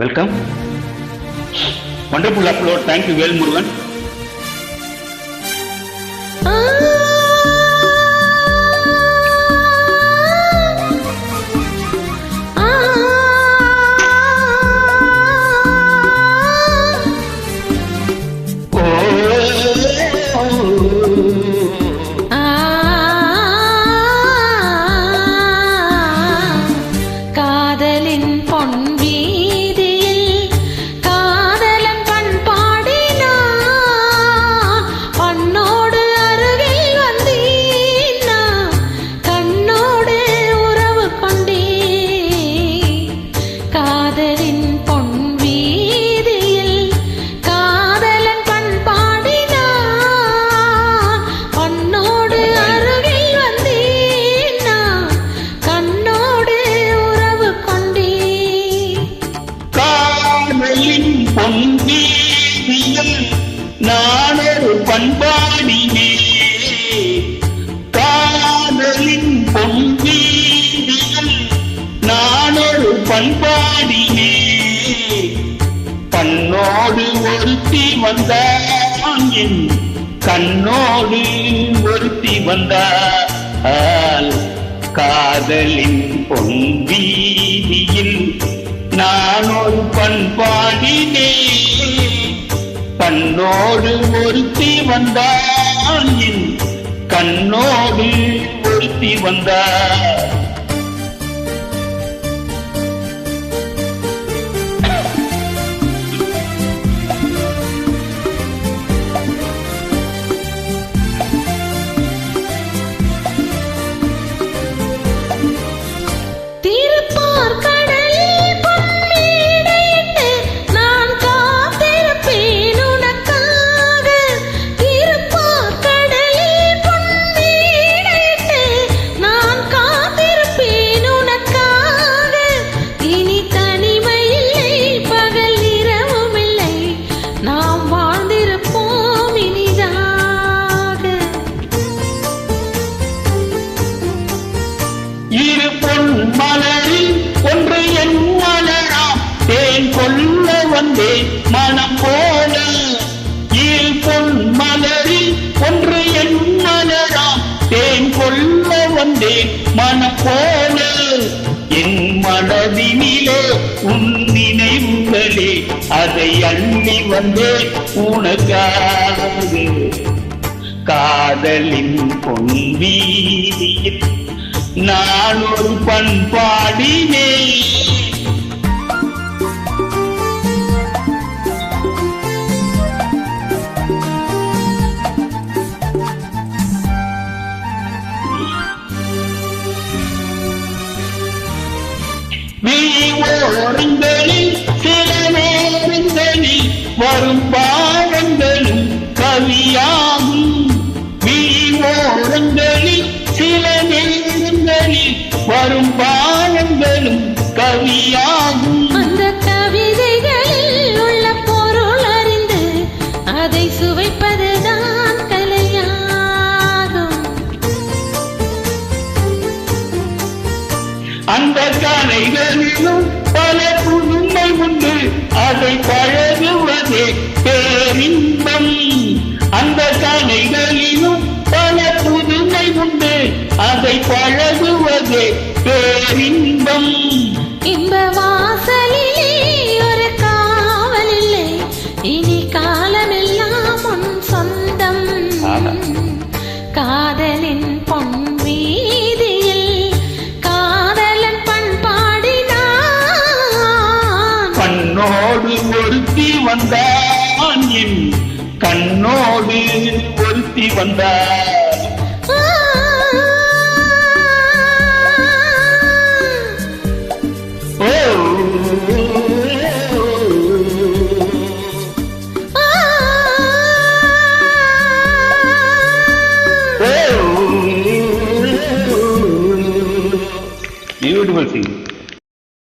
Welcome. Wonderful upload. Thank you Velmurugan. நானொரு பண்பாடினே காதலின் பொன்வீதியில் நானொரு பண்பாடினே பண்ணோடு ஒருத்தி வந்தான் என் கண்ணோடு ஒருத்தி வந்தாள் காதலின் பொன்வீதியில் நானொரு பண்பாடினே கண்ணோடு ஒருத்தி வந்தான் என் கண்ணோடு ஒருத்தி வந்தாள். மலரில் ஒன்று என் மலராம் தேன் கொள்ள வந்தேன் மனம் போல இரு பொன் மலரில் ஒன்று என் மலராம் தேன் கொள்ள வந்தேன் மனம் போல என் மனதினிலே உன் நினைவுகளே அதை அள்ளி வந்தேன் உனக்காக காதலின் பொன்வீதியில் நான் ஒரு பண்பாடினே ஓரங்களில் சில நேரங்களில் வரும் பாடங்களும் கவியாகும் ஓரங்களில் சில நேரங்களில் வரும் பாடங்களும் கவியாகும் அந்த கவிதைகளில் உள்ள பொருள் அறிந்து அதை சுவைப்பதுதான் கலையாகும். அந்த கலைகளிலும் பல புதுமை உண்டு அதை பழகுவதே பேரின்பம். அந்த கலைகளிலும் பல புதுமை உண்டு அதை பழகுவதே பேரின்பம். இன்ப வாசலிலே ஒரு காவல் இல்லை இனி காலமெல்லாம் உன் சொந்தம் காதலின் பொன் வீதியில் காதலன் பண்பாடினான் கண்ணோடு ஒருத்தி வந்தான் என் கண்ணோடு ஒருத்தி வந்தாள்.